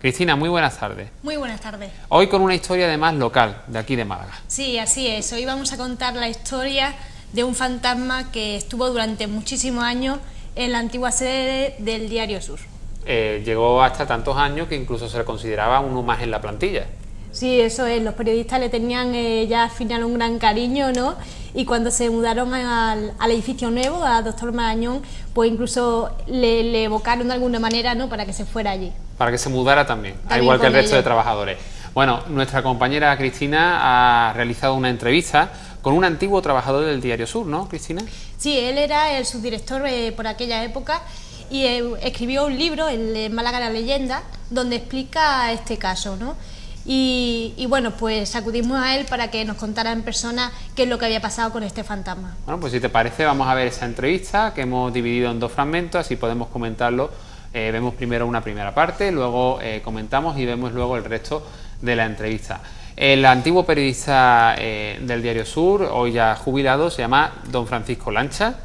Cristina, muy buenas tardes. Muy buenas tardes. Hoy con una historia además local, de aquí de Málaga. Sí, así es. Hoy vamos a contar la historia de un fantasma que estuvo durante muchísimos años en la antigua sede del Diario Sur. Llegó hasta tantos años que incluso se le consideraba uno más en la plantilla. Sí, eso es. Los periodistas le tenían ya al final un gran cariño, ¿no? Y cuando se mudaron al edificio nuevo, a Doctor Marañón, pues incluso le evocaron de alguna manera, ¿no?, para que se fuera allí. Para que se mudara también al igual que el resto de trabajadores. Bueno, nuestra compañera Cristina ha realizado una entrevista con un antiguo trabajador del Diario Sur, ¿no, Cristina? Sí, él era el subdirector por aquella época y escribió un libro, el Málaga la leyenda, donde explica este caso, ¿no? Y bueno, pues acudimos a él para que nos contara en persona qué es lo que había pasado con este fantasma. Bueno, pues si te parece vamos a ver esa entrevista que hemos dividido en dos fragmentos, así podemos comentarlo. Vemos primero una primera parte, luego comentamos y vemos luego el resto de la entrevista. El antiguo periodista del Diario Sur, hoy ya jubilado, se llama don Francisco Lancha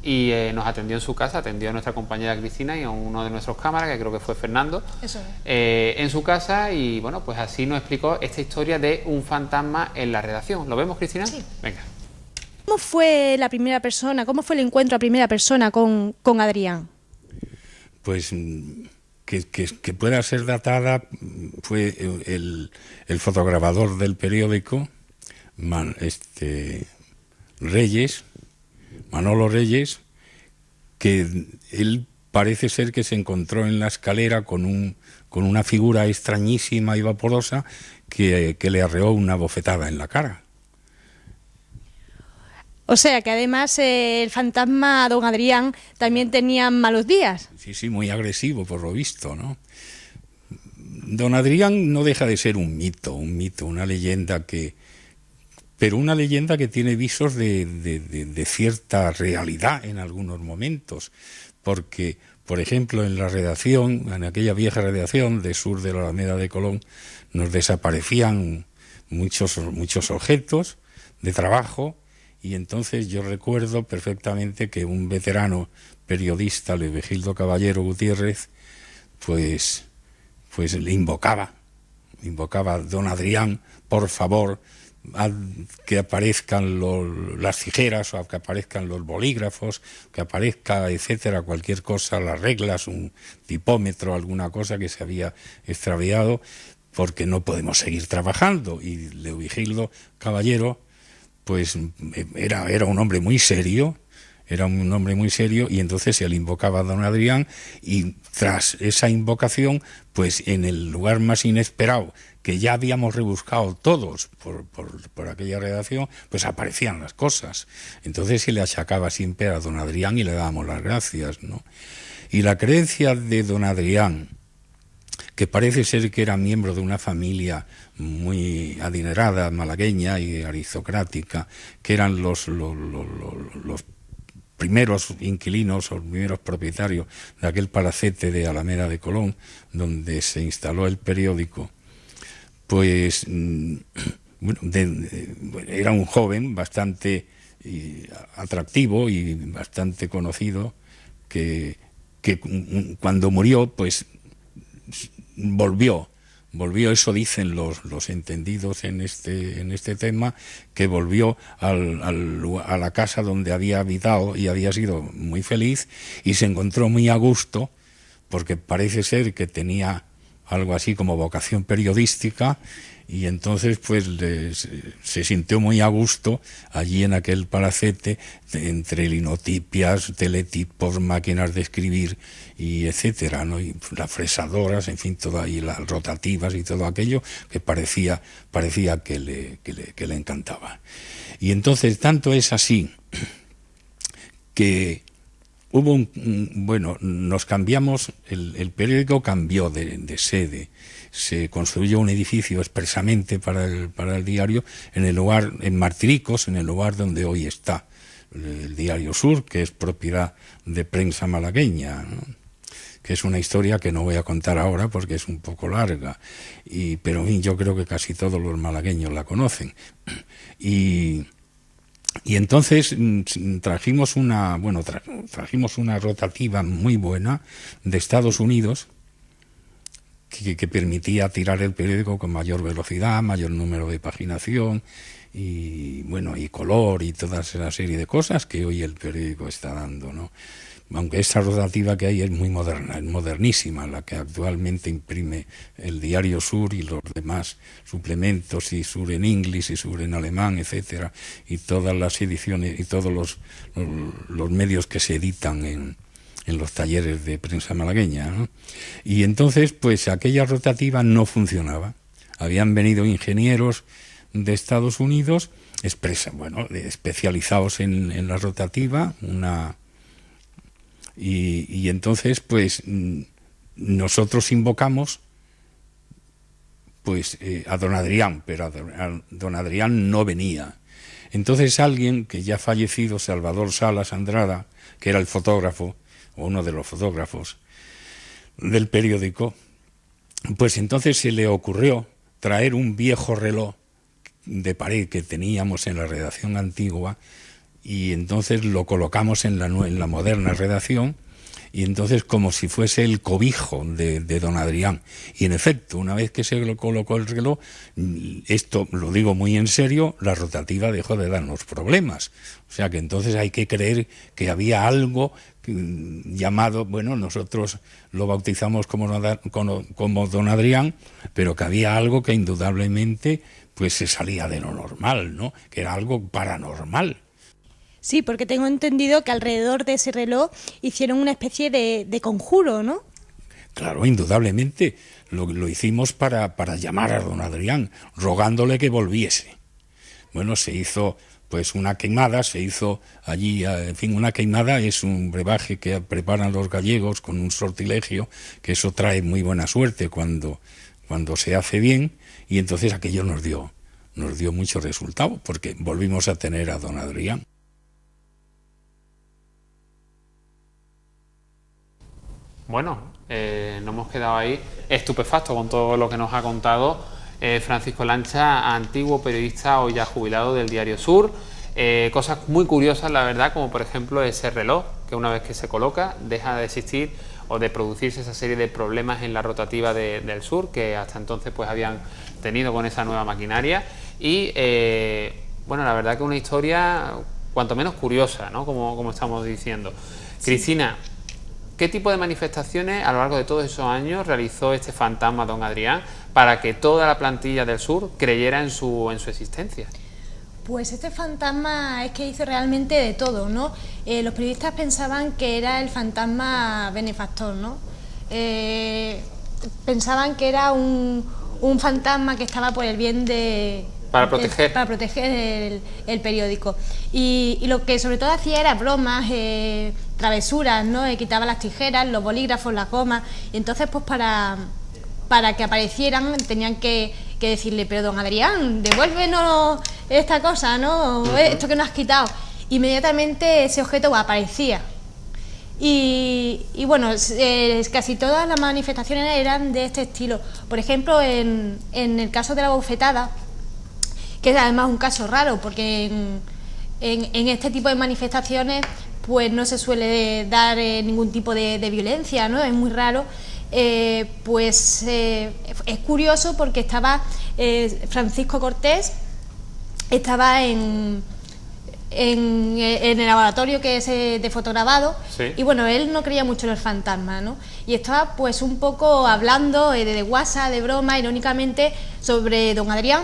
y nos atendió en su casa, atendió a nuestra compañera Cristina y a uno de nuestros cámaras, que creo que fue Fernando. Eso es. En su casa, y bueno, pues así nos explicó esta historia de un fantasma en la redacción. ¿Lo vemos, Cristina? Sí. Venga. ¿Cómo fue la primera persona, cómo fue el encuentro a primera persona con Adrián? Pues que pueda ser datada fue el fotografador del periódico, Manolo Reyes, que él parece ser que se encontró en la escalera con una figura extrañísima y vaporosa que le arreó una bofetada en la cara. O sea, que además el fantasma don Adrián también tenía malos días. Sí, muy agresivo por lo visto, ¿no? Don Adrián no deja de ser un mito, una leyenda pero una leyenda que tiene visos de cierta realidad en algunos momentos, porque, por ejemplo, en la redacción, en aquella vieja redacción de Sur de la Alameda de Colón, nos desaparecían muchos objetos de trabajo, y entonces yo recuerdo perfectamente que un veterano periodista, Leovigildo Caballero Gutiérrez, pues le invocaba a don Adrián, por favor, que aparezcan las tijeras, o que aparezcan los bolígrafos, que aparezca, etcétera, cualquier cosa, las reglas, un tipómetro, alguna cosa que se había extraviado, porque no podemos seguir trabajando. Y Leovigildo Caballero pues era un hombre muy serio, y entonces se le invocaba a don Adrián, y tras esa invocación, pues en el lugar más inesperado, que ya habíamos rebuscado todos por aquella redacción, pues aparecían las cosas. Entonces se le achacaba siempre a don Adrián y le dábamos las gracias, ¿no? Y la creencia de don Adrián, que parece ser que era miembro de una familia muy adinerada, malagueña y aristocrática, que eran los primeros inquilinos o primeros propietarios de aquel palacete de Alameda de Colón, donde se instaló el periódico, pues era un joven bastante atractivo y bastante conocido, que cuando murió, pues volvió, eso dicen los entendidos en este tema, que volvió a la casa donde había habitado y había sido muy feliz, y se encontró muy a gusto, porque parece ser que tenía algo así como vocación periodística, y entonces pues se sintió muy a gusto allí en aquel palacete, entre linotipias, teletipos, máquinas de escribir y etcétera, ¿no? Y las fresadoras, en fin, todo ahí, las rotativas y todo aquello que parecía que le encantaba. Y entonces tanto es así que hubo nos cambiamos, el periódico cambió de sede. Se construyó un edificio expresamente para el diario en Martiricos, en el lugar donde hoy está el Diario Sur, que es propiedad de Prensa Malagueña, ¿no? Que es una historia que no voy a contar ahora porque es un poco larga, pero en fin, yo creo que casi todos los malagueños la conocen. Y entonces trajimos una rotativa muy buena de Estados Unidos, que permitía tirar el periódico con mayor velocidad, mayor número de paginación y bueno, y color y toda esa serie de cosas que hoy el periódico está dando, ¿no? Aunque esa rotativa que hay es muy moderna, es modernísima, la que actualmente imprime el Diario Sur y los demás suplementos, y Sur en inglés y Sur en alemán, etcétera, y todas las ediciones y todos los medios que se editan en los talleres de prensa malagueña, ¿no? Y entonces, pues aquella rotativa no funcionaba. Habían venido ingenieros de Estados Unidos, especializados en la rotativa, y entonces, pues nosotros invocamos pues a don Adrián, pero don Adrián no venía. Entonces alguien que ya fallecido, Salvador Salas Andrada, que era el fotógrafo, o uno de los fotógrafos del periódico, pues entonces se le ocurrió traer un viejo reloj de pared que teníamos en la redacción antigua, y entonces lo colocamos en la moderna redacción, y entonces como si fuese el cobijo de don Adrián. Y en efecto, una vez que se lo colocó el reloj, esto lo digo muy en serio, la rotativa dejó de darnos problemas. O sea que entonces hay que creer que había algo llamado, bueno, nosotros lo bautizamos como don Adrián, pero que había algo que indudablemente pues se salía de lo normal, ¿no? Que era algo paranormal. Sí, porque tengo entendido que alrededor de ese reloj hicieron una especie de conjuro, ¿no? Claro, indudablemente lo hicimos para llamar a don Adrián, rogándole que volviese. Bueno, se hizo pues una queimada, se hizo allí, en fin, una queimada es un brebaje que preparan los gallegos con un sortilegio, que eso trae muy buena suerte cuando se hace bien, y entonces aquello nos dio mucho resultado, porque volvimos a tener a don Adrián. Bueno, nos hemos quedado ahí estupefactos con todo lo que nos ha contado Francisco Lancha, antiguo periodista hoy ya jubilado del Diario Sur. Cosas muy curiosas, la verdad, como por ejemplo ese reloj, que una vez que se coloca deja de existir o de producirse esa serie de problemas en la rotativa del Sur que hasta entonces pues habían tenido con esa nueva maquinaria. Y bueno, la verdad que una historia cuanto menos curiosa, ¿no? Como estamos diciendo. Sí. Cristina, ¿qué tipo de manifestaciones a lo largo de todos esos años realizó este fantasma don Adrián para que toda la plantilla del Sur creyera en su existencia? Pues este fantasma es que hizo realmente de todo, ¿no? Los periodistas pensaban que era el fantasma benefactor, ¿no? Pensaban que era un fantasma que estaba por el bien de... Para proteger el periódico. Y lo que sobre todo hacía era bromas, travesuras, ¿no? Quitaba las tijeras, los bolígrafos, las gomas, y entonces pues para que aparecieran tenían que decirle, pero don Adrián, devuélvenos esta cosa, ¿no? Esto que nos has quitado. Inmediatamente ese objeto aparecía. Y bueno, casi todas las manifestaciones eran de este estilo. Por ejemplo, en el caso de la bofetada, que es además un caso raro, porque en este tipo de manifestaciones pues no se suele dar ningún tipo de violencia, ¿no? Es muy raro. Es curioso porque estaba Francisco Cortés, estaba en el laboratorio que es de fotograbado, sí. Y bueno, él no creía mucho en los fantasmas, ¿no? Y estaba pues un poco hablando de guasa, de broma, irónicamente, sobre don Adrián,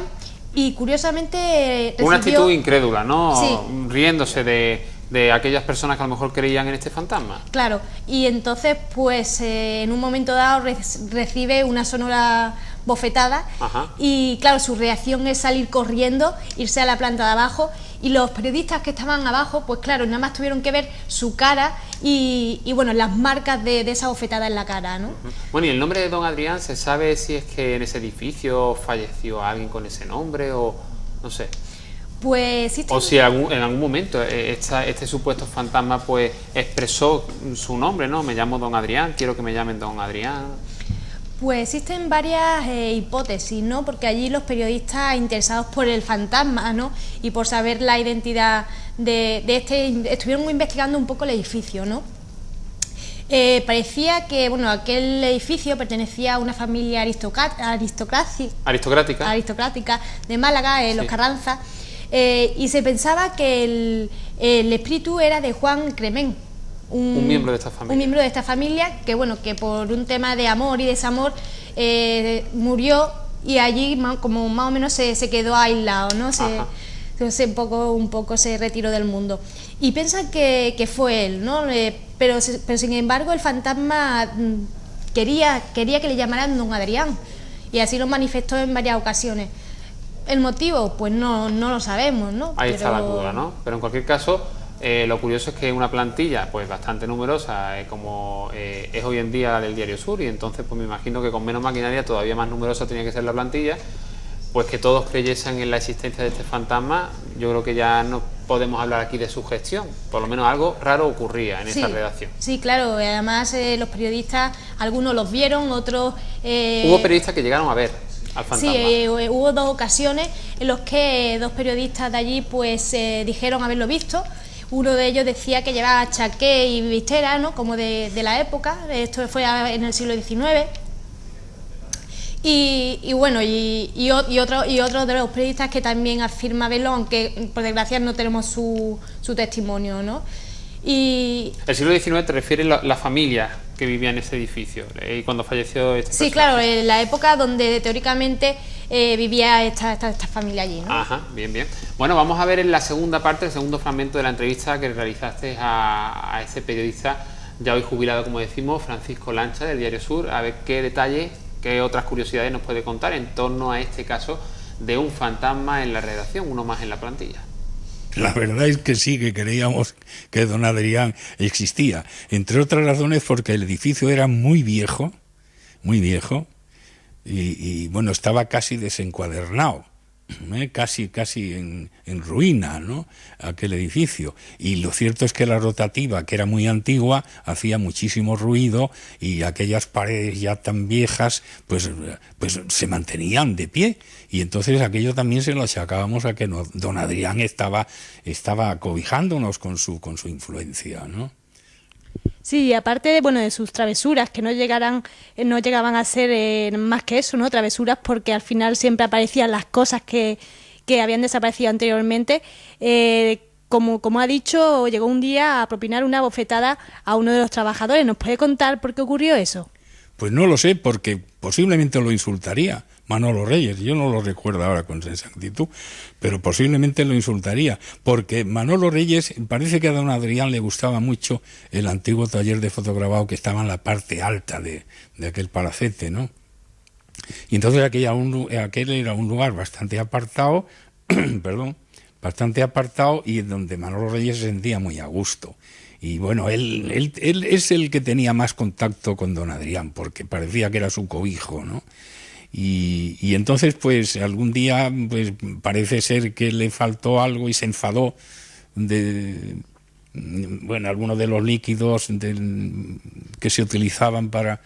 y curiosamente una actitud incrédula, ¿no? Sí. Riéndose de aquellas personas que a lo mejor creían en este fantasma. Claro, y entonces pues en un momento dado recibe una sonora bofetada. Ajá. Y claro, su reacción es salir corriendo, irse a la planta de abajo, y los periodistas que estaban abajo pues claro, nada más tuvieron que ver su cara y bueno, las marcas de esa bofetada en la cara, ¿no? Bueno, y el nombre de don Adrián, ¿se sabe si es que en ese edificio falleció alguien con ese nombre o no sé? Pues sí, o si en algún momento este supuesto fantasma pues expresó su nombre, ¿no? Me llamo don Adrián, quiero que me llamen don Adrián. Pues existen varias hipótesis, ¿no? Porque allí los periodistas interesados por el fantasma, ¿no? Y por saber la identidad de este, estuvieron investigando un poco el edificio, ¿no? Parecía que bueno, aquel edificio pertenecía a una familia aristocrática de Málaga, los Carranza, y se pensaba que el espíritu era de Juan Cremén, un miembro de esta familia. Un miembro de esta familia que, bueno, que por un tema de amor y desamor murió, y allí como más o menos se quedó aislado, ¿no? Un poco se retiró del mundo. Y piensan que fue él, ¿no? Pero sin embargo el fantasma quería que le llamaran Don Adrián, y así lo manifestó en varias ocasiones. El motivo, pues no lo sabemos, ¿no? Ahí está la duda, ¿no? Pero en cualquier caso, lo curioso es que una plantilla pues bastante numerosa, como es hoy en día la del Diario Sur, y entonces pues me imagino que con menos maquinaria todavía más numerosa tenía que ser la plantilla, pues que todos creyesen en la existencia de este fantasma. Yo creo que ya no podemos hablar aquí de sugestión, por lo menos algo raro ocurría en esta redacción. Sí, claro, además los periodistas, algunos los vieron, otros... Hubo periodistas que llegaron a ver al fantasma. Sí, hubo 2 ocasiones en las que 2 periodistas de allí pues dijeron haberlo visto. Uno de ellos decía que llevaba chaqué y vistera, ¿no? Como de la época, esto fue en el siglo XIX. Y bueno, y otro de los periodistas que también afirma verlo, aunque por desgracia no tenemos su testimonio, ¿no? Y el siglo XIX te refieres a la familia que vivía en ese edificio, y cuando falleció este sí, personaje. Claro, en la época donde teóricamente vivía esta familia allí, ¿no? Ajá, bien. Bueno, vamos a ver en la segunda parte, el segundo fragmento de la entrevista que realizaste a ese periodista ya hoy jubilado, como decimos, Francisco Lancha, del Diario Sur, a ver qué detalles, qué otras curiosidades nos puede contar en torno a este caso de un fantasma en la redacción, uno más en la plantilla. La verdad es que sí, que creíamos que don Adrián existía, entre otras razones porque el edificio era muy viejo, y bueno, estaba casi desencuadernado, casi en ruina, ¿no?, aquel edificio. Y lo cierto es que la rotativa, que era muy antigua, hacía muchísimo ruido, y aquellas paredes ya tan viejas pues se mantenían de pie, y entonces aquello también se lo achacábamos a que don Adrián estaba cobijándonos con su influencia, ¿no? Sí, aparte de sus travesuras, que no llegaban a ser más que eso, ¿no? Travesuras, porque al final siempre aparecían las cosas que habían desaparecido anteriormente. Como ha dicho, llegó un día a propinar una bofetada a uno de los trabajadores. ¿Nos puede contar por qué ocurrió eso? Pues no lo sé, porque posiblemente lo insultaría Manolo Reyes. Yo no lo recuerdo ahora con exactitud, pero posiblemente lo insultaría, porque Manolo Reyes, parece que a don Adrián le gustaba mucho el antiguo taller de fotografado que estaba en la parte alta de aquel palacete, ¿no? Y entonces aquel era un lugar bastante apartado, bastante apartado, y donde Manolo Reyes se sentía muy a gusto. Y bueno, él es el que tenía más contacto con don Adrián, porque parecía que era su cobijo, ¿no? Y entonces, pues algún día, pues parece ser que le faltó algo y se enfadó de algunos de los líquidos que se utilizaban para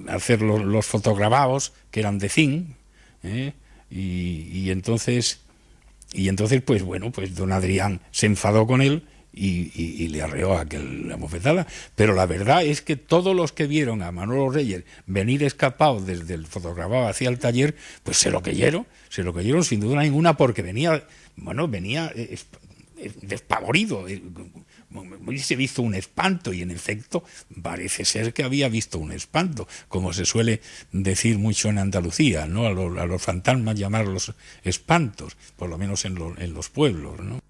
hacer los fotograbados, que eran de zinc, y entonces pues bueno, pues don Adrián se enfadó con él y le arreó la bofetada. Pero la verdad es que todos los que vieron a Manolo Reyes venir escapado desde el fotografado hacia el taller, pues se lo creyeron sin duda ninguna, porque venía despavorido. Hubiese visto un espanto, y en efecto parece ser que había visto un espanto, como se suele decir mucho en Andalucía, ¿no? A los fantasmas llamarlos espantos, por lo menos en los pueblos, ¿no?